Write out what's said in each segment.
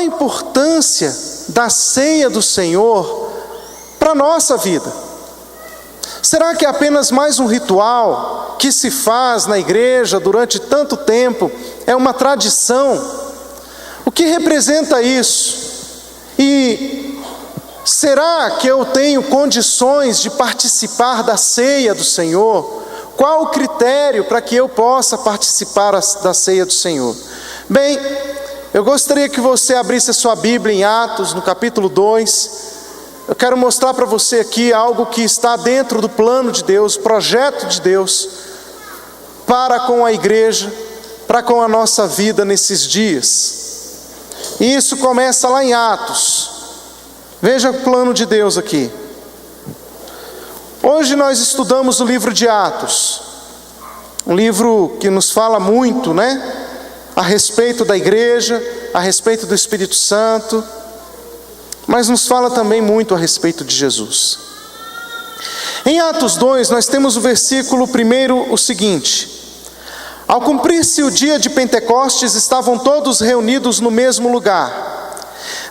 a importância da ceia do Senhor para a nossa vida? Será que é apenas mais um ritual que se faz na igreja durante tanto tempo? É uma tradição? O que representa isso? E será que eu tenho condições de participar da ceia do Senhor? Qual o critério para que eu possa participar da ceia do Senhor? Bem, eu gostaria que você abrisse a sua Bíblia em Atos, no capítulo 2. Eu quero mostrar para você aqui algo que está dentro do plano de Deus, projeto de Deus, para com a igreja, para com a nossa vida nesses dias. E isso começa lá em Atos. Veja o plano de Deus aqui. Hoje nós estudamos o livro de Atos, um livro que nos fala muito, a respeito da igreja, a respeito do Espírito Santo, mas nos fala também muito a respeito de Jesus. Em Atos 2, nós temos o versículo 1, o seguinte: ao cumprir-se o dia de Pentecostes, estavam todos reunidos no mesmo lugar.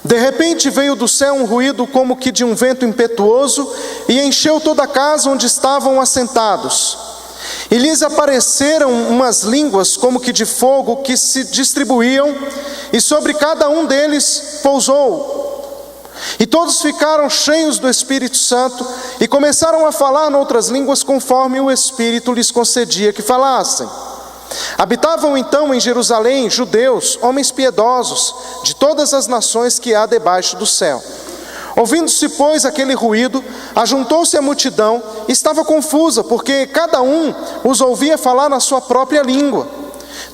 De repente veio do céu um ruído como que de um vento impetuoso e encheu toda a casa onde estavam assentados. E lhes apareceram umas línguas como que de fogo que se distribuíam, e sobre cada um deles pousou. E todos ficaram cheios do Espírito Santo e começaram a falar noutras línguas conforme o Espírito lhes concedia que falassem. Habitavam então em Jerusalém judeus, homens piedosos, de todas as nações que há debaixo do céu. Ouvindo-se, pois, aquele ruído, ajuntou-se a multidão e estava confusa, porque cada um os ouvia falar na sua própria língua.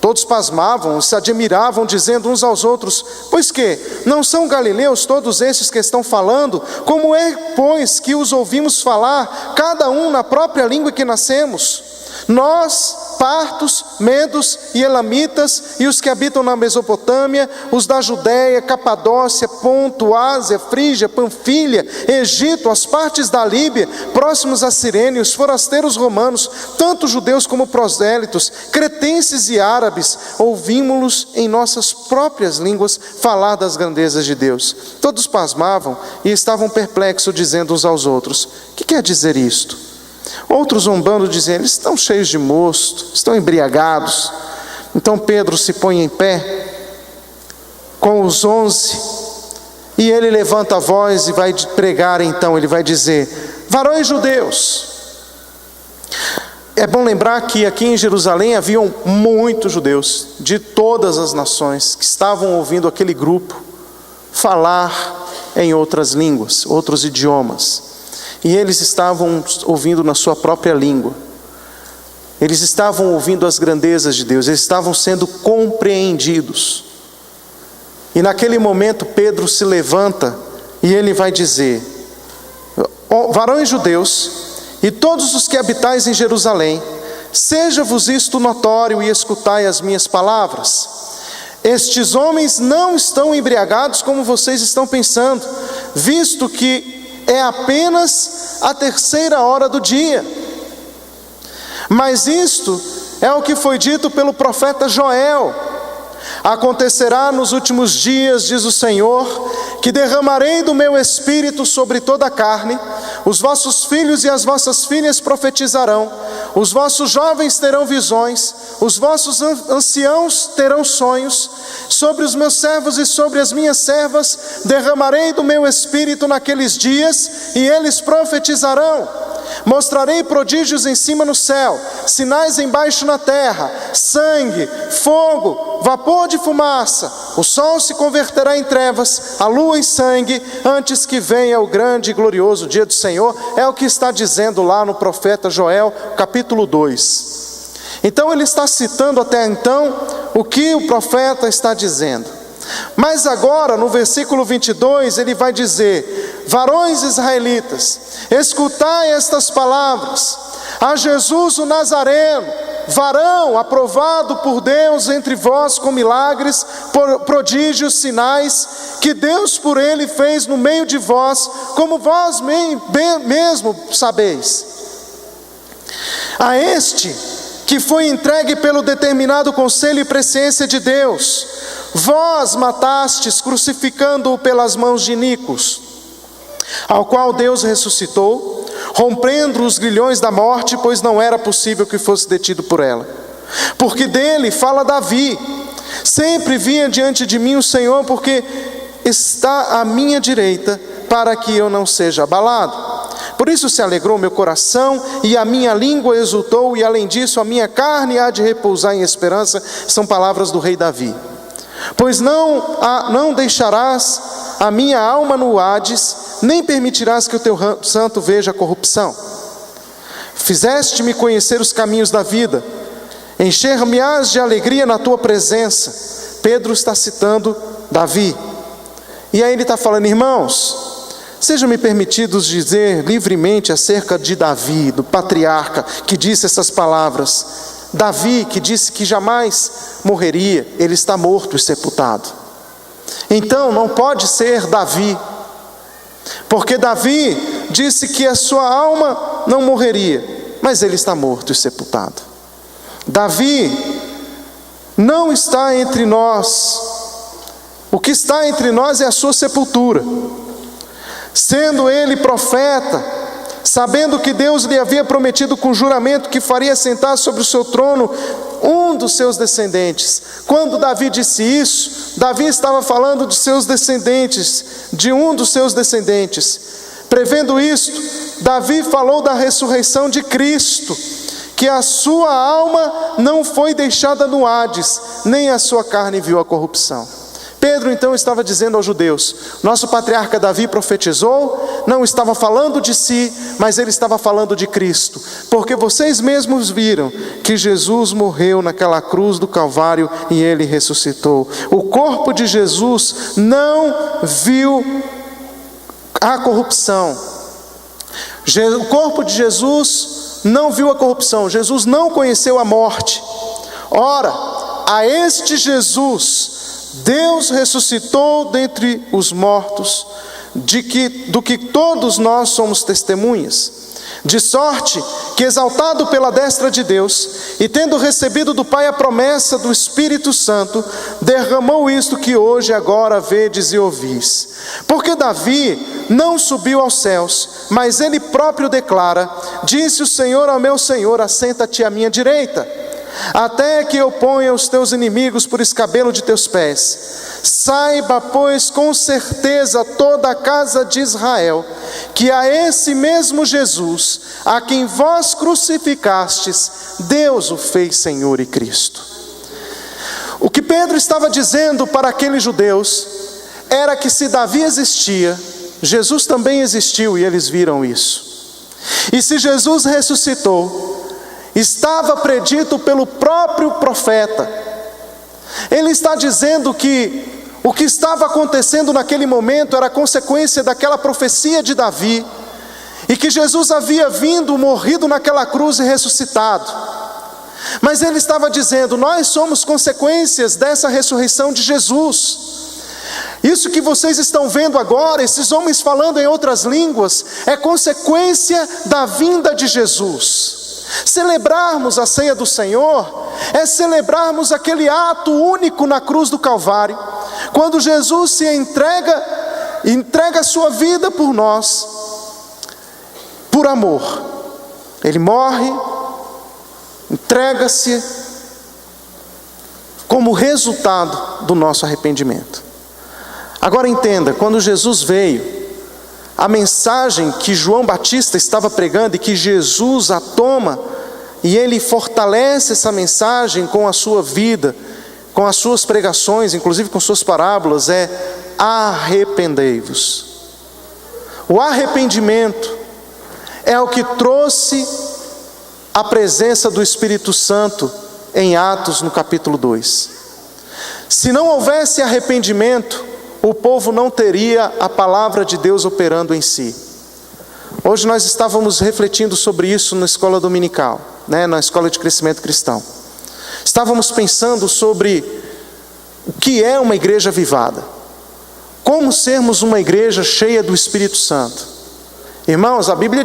Todos pasmavam, se admiravam, dizendo uns aos outros: pois que, não são galileus todos estes que estão falando? Como é, pois, que os ouvimos falar, cada um na própria língua que nascemos? Nós, partos, medos e elamitas, e os que habitam na Mesopotâmia, os da Judéia, Capadócia, Ponto, Ásia, Frígia, Panfilha, Egito, as partes da Líbia, próximos a Cirene, os forasteiros romanos, tanto judeus como prosélitos, cretenses e árabes, ouvimos-los em nossas próprias línguas falar das grandezas de Deus. Todos pasmavam e estavam perplexos, dizendo uns aos outros: o que quer dizer isto? Outros zombando diziam: eles estão cheios de mosto, estão embriagados. Então Pedro se põe em pé com os 11 e ele levanta a voz e vai pregar. Então ele vai dizer: varões judeus. É bom lembrar que aqui em Jerusalém haviam muitos judeus de todas as nações que estavam ouvindo aquele grupo falar em outras línguas, outros idiomas. E eles estavam ouvindo na sua própria língua. Eles estavam ouvindo as grandezas de Deus. Eles estavam sendo compreendidos. E naquele momento Pedro se levanta e ele vai dizer: varões judeus e todos os que habitais em Jerusalém, seja-vos isto notório e escutai as minhas palavras. Estes homens não estão embriagados como vocês estão pensando, visto que é apenas a 3ª hora do dia. Mas isto é o que foi dito pelo profeta Joel: acontecerá nos últimos dias, diz o Senhor, que derramarei do meu espírito sobre toda a carne. Os vossos filhos e as vossas filhas profetizarão, os vossos jovens terão visões, os vossos anciãos terão sonhos. Sobre os meus servos e sobre as minhas servas derramarei do meu espírito naqueles dias, e eles profetizarão. Mostrarei prodígios em cima no céu, sinais embaixo na terra, sangue, fogo, vapor de fumaça. O sol se converterá em trevas, a lua em sangue, antes que venha o grande e glorioso dia do Senhor. É o que está dizendo lá no profeta Joel, capítulo 2. Então ele está citando até então o que o profeta está dizendo. Mas agora, no versículo 22, ele vai dizer: varões israelitas, escutai estas palavras. A Jesus o Nazareno, varão aprovado por Deus entre vós com milagres, prodígios, sinais, que Deus por ele fez no meio de vós, como vós mesmo sabeis. A este que foi entregue pelo determinado conselho e presciência de Deus, vós matastes, crucificando-o pelas mãos de iníquos, ao qual Deus ressuscitou, rompendo os grilhões da morte, pois não era possível que fosse detido por ela. Porque dele fala Davi: sempre vinha diante de mim o Senhor, porque está à minha direita, para que eu não seja abalado. Por isso se alegrou meu coração, e a minha língua exultou, e além disso a minha carne há de repousar em esperança. São palavras do rei Davi. Pois não deixarás a minha alma no Hades, nem permitirás que o teu santo veja a corrupção. Fizeste-me conhecer os caminhos da vida, encher-me-ás de alegria na tua presença. Pedro está citando Davi. E aí ele está falando: irmãos, sejam-me permitidos dizer livremente acerca de Davi, do patriarca que disse essas palavras. Davi, que disse que jamais morreria, ele está morto e sepultado. Então não pode ser Davi, porque Davi disse que a sua alma não morreria, mas ele está morto e sepultado. Davi não está entre nós. O que está entre nós é a sua sepultura. Sendo ele profeta, sabendo que Deus lhe havia prometido com juramento que faria sentar sobre o seu trono um dos seus descendentes. Quando Davi disse isso, Davi estava falando de seus descendentes, de um dos seus descendentes. Prevendo isto, Davi falou da ressurreição de Cristo, que a sua alma não foi deixada no Hades, nem a sua carne viu a corrupção. Pedro então estava dizendo aos judeus: nosso patriarca Davi profetizou, não estava falando de si, mas ele estava falando de Cristo, porque vocês mesmos viram que Jesus morreu naquela cruz do Calvário e ele ressuscitou. O corpo de Jesus não viu a corrupção. O corpo de Jesus não viu a corrupção. Jesus não conheceu a morte. Ora, a este Jesus Deus ressuscitou dentre os mortos, do que todos nós somos testemunhas. De sorte que, exaltado pela destra de Deus, e tendo recebido do Pai a promessa do Espírito Santo, derramou isto que hoje agora vedes e ouvis. Porque Davi não subiu aos céus, mas ele próprio declara: disse o Senhor ao meu Senhor, assenta-te à minha direita, até que eu ponha os teus inimigos por escabelo de teus pés. Saiba, pois, com certeza toda a casa de Israel, que a esse mesmo Jesus, a quem vós crucificastes, Deus o fez Senhor e Cristo. O que Pedro estava dizendo para aqueles judeus era que se Davi existia, Jesus também existiu, e eles viram isso. E se Jesus ressuscitou, estava predito pelo próprio profeta. Ele está dizendo que o que estava acontecendo naquele momento era consequência daquela profecia de Davi, e que Jesus havia vindo, morrido naquela cruz e ressuscitado. Mas ele estava dizendo: nós somos consequências dessa ressurreição de Jesus. Isso que vocês estão vendo agora, esses homens falando em outras línguas, é consequência da vinda de Jesus. Celebrarmos a ceia do Senhor é celebrarmos aquele ato único na cruz do Calvário, quando Jesus se entrega a sua vida por nós, por amor. Ele morre, entrega-se como resultado do nosso arrependimento. Agora entenda, quando Jesus veio, a mensagem que João Batista estava pregando e que Jesus a toma, e ele fortalece essa mensagem com a sua vida, com as suas pregações, inclusive com suas parábolas, é: arrependei-vos. O arrependimento é o que trouxe a presença do Espírito Santo em Atos, no capítulo 2. Se não houvesse arrependimento, o povo não teria a palavra de Deus operando em si. Hoje nós estávamos refletindo sobre isso na escola dominical, na escola de crescimento cristão. Estávamos pensando sobre o que é uma igreja avivada, como sermos uma igreja cheia do Espírito Santo. Irmãos, a Bíblia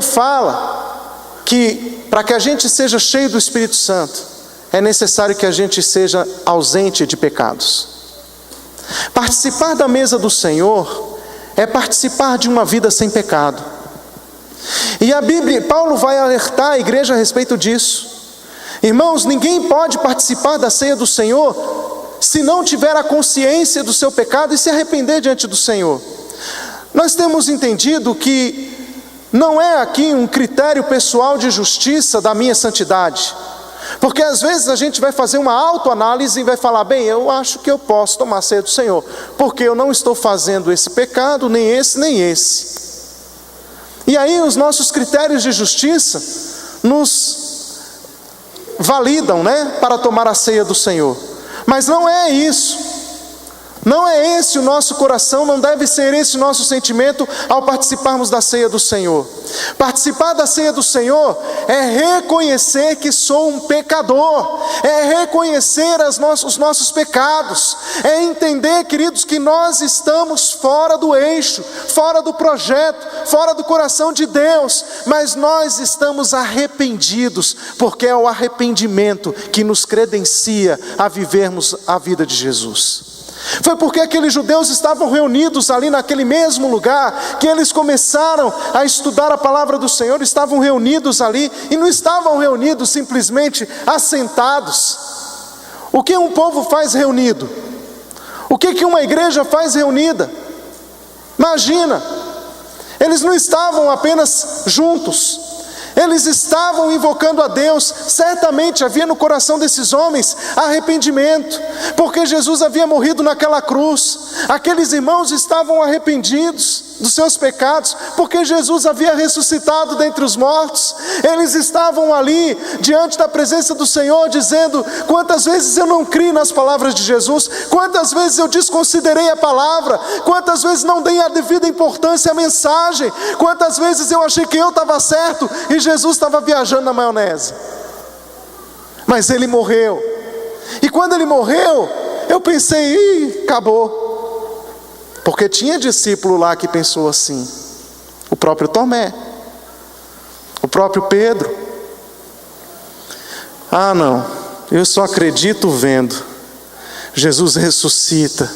fala que para que a gente seja cheio do Espírito Santo, é necessário que a gente seja ausente de pecados. Participar da mesa do Senhor é participar de uma vida sem pecado. E a Bíblia, Paulo vai alertar a igreja a respeito disso. Irmãos, ninguém pode participar da ceia do Senhor se não tiver a consciência do seu pecado e se arrepender diante do Senhor. Nós temos entendido que não é aqui um critério pessoal de justiça da minha santidade. Porque às vezes a gente vai fazer uma autoanálise e vai falar: bem, eu acho que eu posso tomar a ceia do Senhor, porque eu não estou fazendo esse pecado, nem esse, nem esse. E aí os nossos critérios de justiça nos validam, para tomar a ceia do Senhor. Mas não é isso. Não é esse o nosso coração, não deve ser esse o nosso sentimento ao participarmos da ceia do Senhor. Participar da ceia do Senhor é reconhecer que sou um pecador, é reconhecer os nossos pecados, é entender, queridos, que nós estamos fora do eixo, fora do projeto, fora do coração de Deus, mas nós estamos arrependidos, porque é o arrependimento que nos credencia a vivermos a vida de Jesus. Foi porque aqueles judeus estavam reunidos ali naquele mesmo lugar, que eles começaram a estudar a palavra do Senhor, estavam reunidos ali, e não estavam reunidos simplesmente assentados. O que um povo faz reunido? O que uma igreja faz reunida? Imagina, eles não estavam apenas juntos, eles estavam invocando a Deus. Certamente havia no coração desses homens arrependimento, porque Jesus havia morrido naquela cruz. Aqueles irmãos estavam arrependidos dos seus pecados, porque Jesus havia ressuscitado dentre os mortos. Eles estavam ali diante da presença do Senhor dizendo: quantas vezes eu não criei nas palavras de Jesus, quantas vezes eu desconsiderei a palavra, quantas vezes não dei a devida importância à mensagem, quantas vezes eu achei que eu estava certo e Jesus estava viajando na maionese. Mas ele morreu, e quando ele morreu, eu pensei: acabou. Porque tinha discípulo lá que pensou assim, o próprio Tomé, o próprio Pedro. Ah não, eu só acredito vendo. Jesus ressuscita,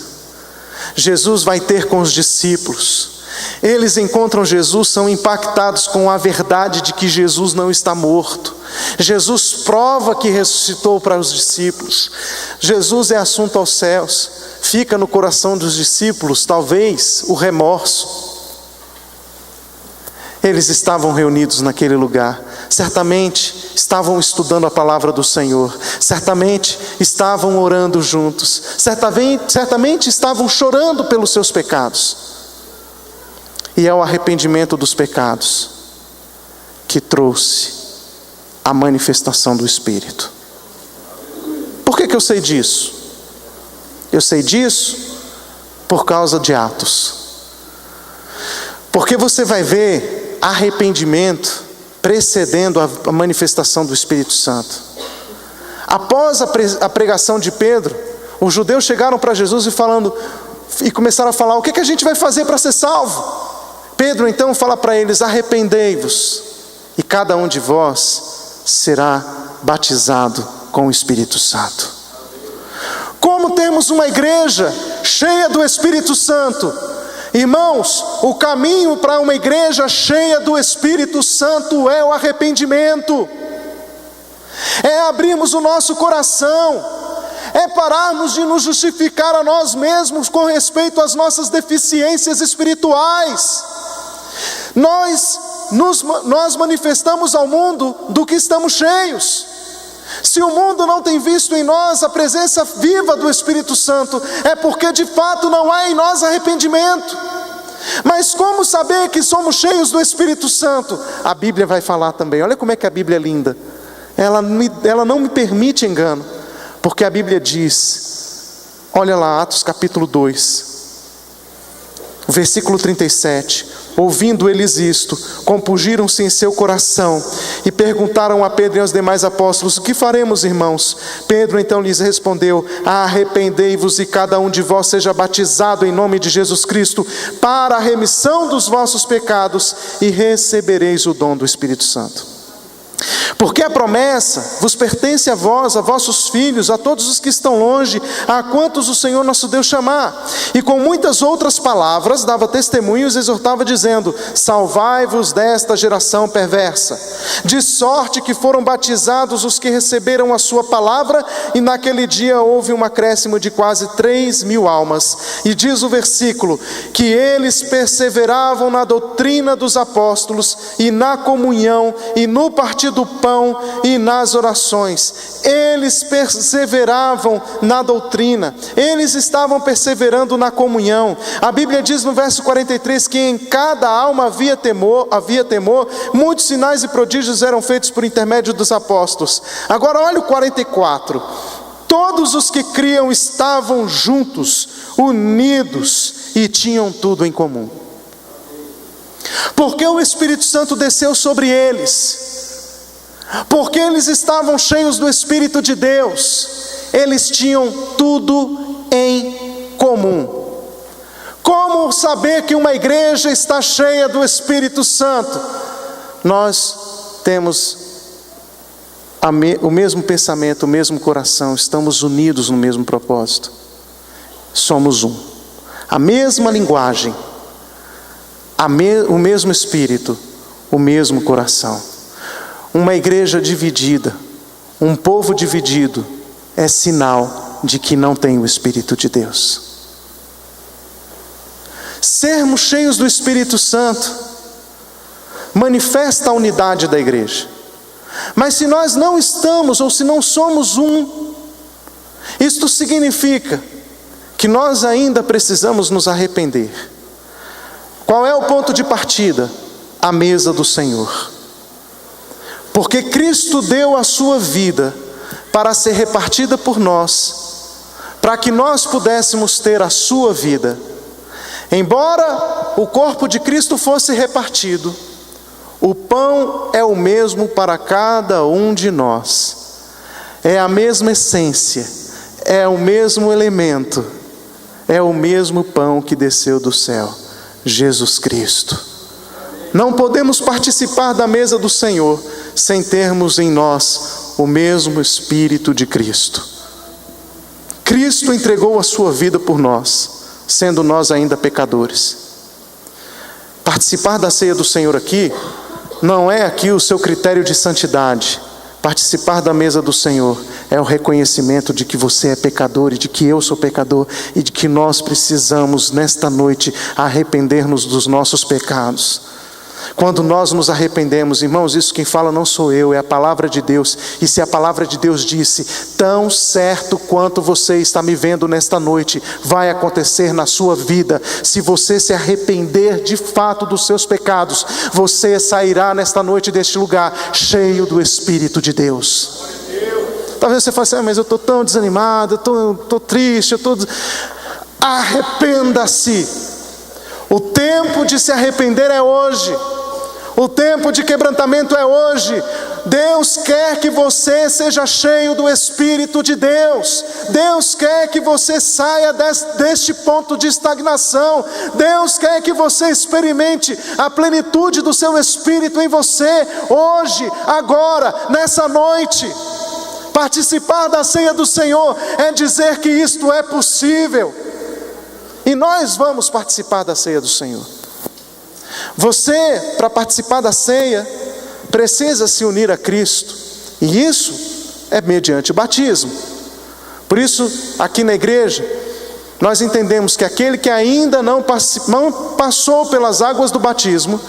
Jesus vai ter com os discípulos. Eles encontram Jesus, são impactados com a verdade de que Jesus não está morto. Jesus prova que ressuscitou para os discípulos. Jesus é assunto aos céus. Fica no coração dos discípulos, talvez, o remorso. Eles estavam reunidos naquele lugar. Certamente estavam estudando a palavra do Senhor. Certamente estavam orando juntos. Certamente estavam chorando pelos seus pecados. E é o arrependimento dos pecados que trouxe a manifestação do Espírito. Por que eu sei disso? Eu sei disso por causa de Atos. Porque você vai ver arrependimento precedendo a manifestação do Espírito Santo. Após a pregação de Pedro, os judeus chegaram para Jesus e começaram a falar: o que a gente vai fazer para ser salvo? Pedro então fala para eles: arrependei-vos, e cada um de vós será batizado com o Espírito Santo. Como temos uma igreja cheia do Espírito Santo? Irmãos, o caminho para uma igreja cheia do Espírito Santo é o arrependimento, é abrirmos o nosso coração, é pararmos de nos justificar a nós mesmos com respeito às nossas deficiências espirituais. Nós manifestamos ao mundo do que estamos cheios. Se o mundo não tem visto em nós a presença viva do Espírito Santo, é porque de fato não há em nós arrependimento. Mas como saber que somos cheios do Espírito Santo? A Bíblia vai falar também. Olha como é que a Bíblia é linda. Ela não me permite engano, porque a Bíblia diz, olha lá, Atos capítulo 2, versículo 37. Ouvindo eles isto, compungiram-se em seu coração e perguntaram a Pedro e aos demais apóstolos: o que faremos, irmãos? Pedro então lhes respondeu: arrependei-vos e cada um de vós seja batizado em nome de Jesus Cristo para a remissão dos vossos pecados, e recebereis o dom do Espírito Santo. Porque a promessa vos pertence a vós, a vossos filhos, a todos os que estão longe, a quantos o Senhor nosso Deus chamar. E com muitas outras palavras dava testemunhos e exortava dizendo: salvai-vos desta geração perversa. De sorte que foram batizados os que receberam a sua palavra, e naquele dia houve um acréscimo de quase 3.000 almas. E diz o versículo, que eles perseveravam na doutrina dos apóstolos, e na comunhão, e no partir do pão, e nas orações. Eles perseveravam na doutrina, eles estavam perseverando na comunhão. A Bíblia diz no verso 43 que em cada alma havia temor, muitos sinais e prodígios eram feitos por intermédio dos apóstolos. Agora olha o 44. Todos os que criam estavam juntos, unidos, e tinham tudo em comum. Porque o Espírito Santo desceu sobre eles, porque eles estavam cheios do Espírito de Deus, eles tinham tudo em comum. Como saber que uma igreja está cheia do Espírito Santo? Nós temos o mesmo pensamento, o mesmo coração, estamos unidos no mesmo propósito, somos um, a mesma linguagem, o mesmo Espírito, o mesmo coração. Uma igreja dividida, um povo dividido, é sinal de que não tem o Espírito de Deus. Sermos cheios do Espírito Santo manifesta a unidade da igreja. Mas se nós não estamos, ou se não somos um, isto significa que nós ainda precisamos nos arrepender. Qual é o ponto de partida? A mesa do Senhor. Porque Cristo deu a sua vida para ser repartida por nós, para que nós pudéssemos ter a sua vida. Embora o corpo de Cristo fosse repartido, o pão é o mesmo para cada um de nós. É a mesma essência, é o mesmo elemento, é o mesmo pão que desceu do céu, Jesus Cristo. Não podemos participar da mesa do Senhor sem termos em nós o mesmo Espírito de Cristo. Cristo entregou a sua vida por nós, sendo nós ainda pecadores. Participar da ceia do Senhor aqui, não é aqui o seu critério de santidade. Participar da mesa do Senhor é o reconhecimento de que você é pecador e de que eu sou pecador e de que nós precisamos nesta noite arrepender-nos dos nossos pecados. Quando nós nos arrependemos, irmãos, isso quem fala não sou eu, é a palavra de Deus. E se a palavra de Deus disse, tão certo quanto você está me vendo nesta noite, vai acontecer na sua vida. Se você se arrepender de fato dos seus pecados, você sairá nesta noite deste lugar cheio do Espírito de Deus. Talvez você fale assim, mas eu estou tão desanimado, eu estou triste, Arrependa-se. O tempo de se arrepender é hoje. O tempo de quebrantamento é hoje. Deus quer que você seja cheio do Espírito de Deus. Deus quer que você saia deste ponto de estagnação. Deus quer que você experimente a plenitude do seu Espírito em você, hoje, agora, nessa noite. Participar da ceia do Senhor é dizer que isto é possível. E nós vamos participar da ceia do Senhor. Você, para participar da ceia, precisa se unir a Cristo. E isso é mediante o batismo. Por isso, aqui na igreja, nós entendemos que aquele que ainda não passou pelas águas do batismo,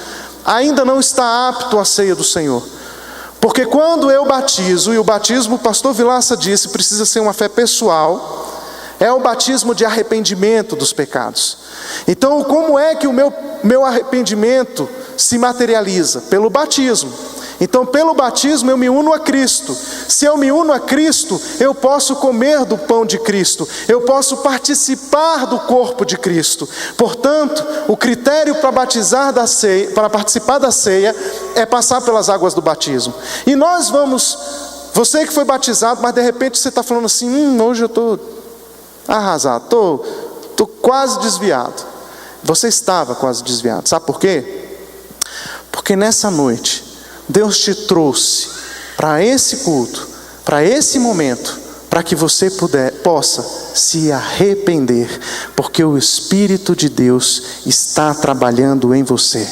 ainda não está apto à ceia do Senhor. Porque quando eu batizo, e o batismo, o pastor Vilaça disse, precisa ser uma fé pessoal, é o batismo de arrependimento dos pecados. Então, como é que o meu arrependimento se materializa? Pelo batismo. Então, pelo batismo eu me uno a Cristo. Se eu me uno a Cristo, eu posso comer do pão de Cristo. Eu posso participar do corpo de Cristo. Portanto, o critério para participar da ceia é passar pelas águas do batismo. E nós vamos, você que foi batizado, mas de repente você está falando assim, hoje eu estou arrasado, estou quase desviado. Você estava quase desviado, sabe por quê? Porque nessa noite Deus te trouxe para esse culto, para esse momento, para que você possa se arrepender, porque o Espírito de Deus está trabalhando em você.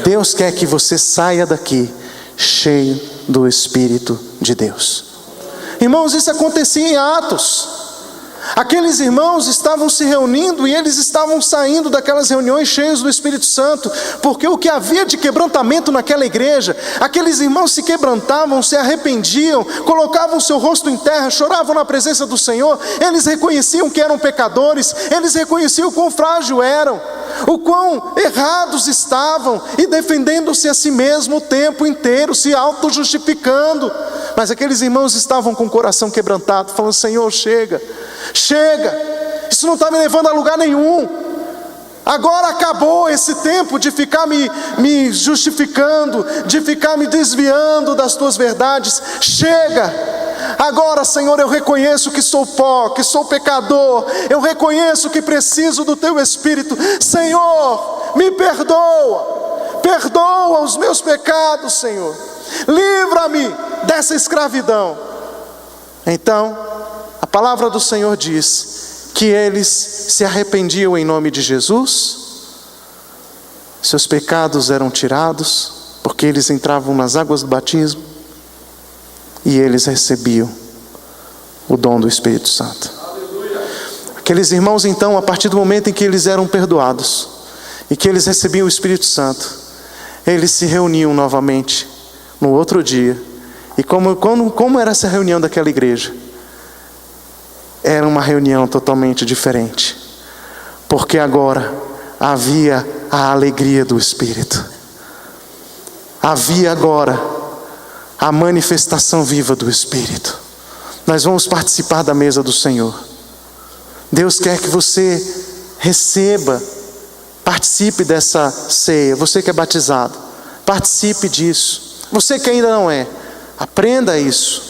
Deus quer que você saia daqui cheio do Espírito de Deus. Irmãos, isso acontecia em Atos. Aqueles irmãos estavam se reunindo e eles estavam saindo daquelas reuniões cheios do Espírito Santo, porque o que havia de quebrantamento naquela igreja, aqueles irmãos se quebrantavam, se arrependiam, colocavam seu rosto em terra, choravam na presença do Senhor. Eles reconheciam que eram pecadores, eles reconheciam o quão frágil eram, o quão errados estavam, e defendendo-se a si mesmo o tempo inteiro, se auto-justificando. Mas aqueles irmãos estavam com o coração quebrantado, falando: Senhor, chega, isso não está me levando a lugar nenhum. Agora acabou esse tempo de ficar me justificando, de ficar me desviando das tuas verdades. Chega, agora, Senhor, eu reconheço que sou pó, que sou pecador, eu reconheço que preciso do teu Espírito. Senhor, me perdoa os meus pecados, Senhor, livra-me dessa escravidão. Então, a palavra do Senhor diz que eles se arrependiam em nome de Jesus, seus pecados eram tirados, porque eles entravam nas águas do batismo, e eles recebiam o dom do Espírito Santo. Aqueles irmãos, então, a partir do momento em que eles eram perdoados e que eles recebiam o Espírito Santo, eles se reuniam novamente no outro dia. E como era essa reunião daquela igreja? Era uma reunião totalmente diferente, porque agora havia a alegria do Espírito, havia agora a manifestação viva do Espírito. Nós vamos participar da mesa do Senhor. Deus quer que você receba, participe dessa ceia. Você que é batizado, participe disso. Você que ainda não é, aprenda isso.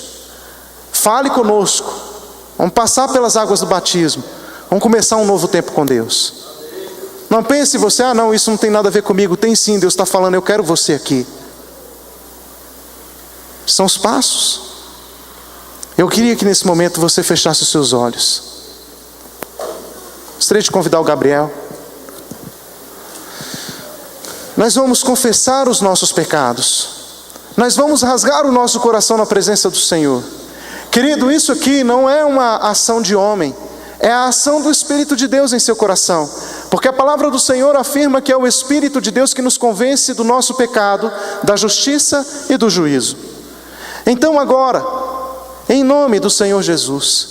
Fale conosco. Vamos passar pelas águas do batismo. Vamos começar um novo tempo com Deus. Não pense você: não, isso não tem nada a ver comigo. Tem sim, Deus está falando, eu quero você aqui. São os passos. Eu queria que nesse momento você fechasse os seus olhos. Gostaria de convidar o Gabriel. Nós vamos confessar os nossos pecados. Nós vamos rasgar o nosso coração na presença do Senhor. Querido, isso aqui não é uma ação de homem, é a ação do Espírito de Deus em seu coração. Porque a palavra do Senhor afirma que é o Espírito de Deus que nos convence do nosso pecado, da justiça e do juízo. Então agora, em nome do Senhor Jesus,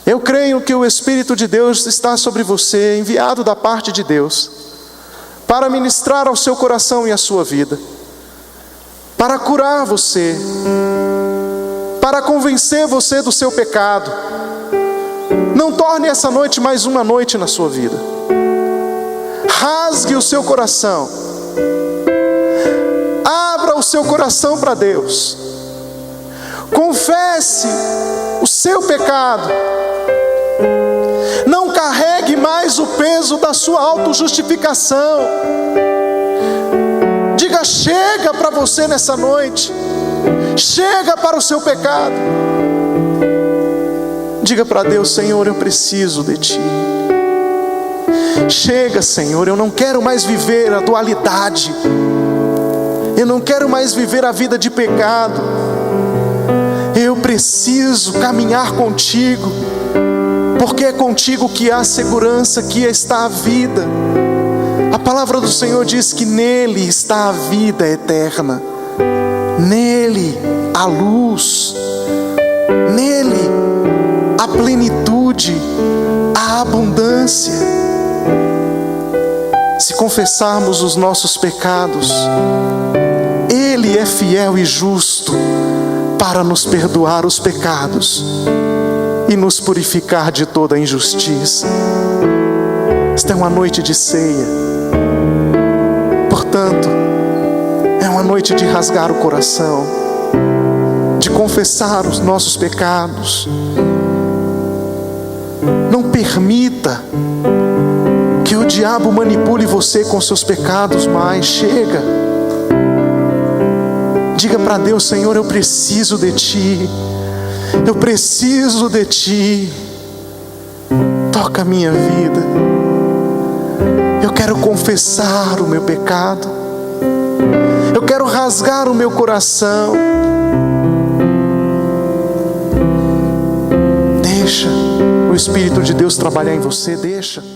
eu creio que o Espírito de Deus está sobre você, enviado da parte de Deus, para ministrar ao seu coração e à sua vida, para curar você, para convencer você do seu pecado. Não torne essa noite mais uma noite na sua vida. Rasgue o seu coração. Abra o seu coração para Deus. Confesse o seu pecado. Não carregue mais o peso da sua autojustificação. Diga chega para você nessa noite. Chega para o seu pecado. Diga para Deus: Senhor, eu preciso de Ti. Chega, Senhor, eu não quero mais viver a dualidade. Eu não quero mais viver a vida de pecado. Eu preciso caminhar contigo, porque é contigo que há segurança, que está a vida. A palavra do Senhor diz que nele está a vida eterna, nele a luz, nele a plenitude, a abundância. Se confessarmos os nossos pecados, Ele é fiel e justo para nos perdoar os pecados e nos purificar de toda a injustiça. Esta é uma noite de ceia. Portanto, é uma noite de rasgar o coração, de confessar os nossos pecados. Não permita que o diabo manipule você com seus pecados mais. Chega. Diga para Deus: Senhor, eu preciso de Ti. Eu preciso de Ti. Toca a minha vida. Eu quero confessar o meu pecado. Eu quero rasgar o meu coração. Deixa o Espírito de Deus trabalhar em você, deixa.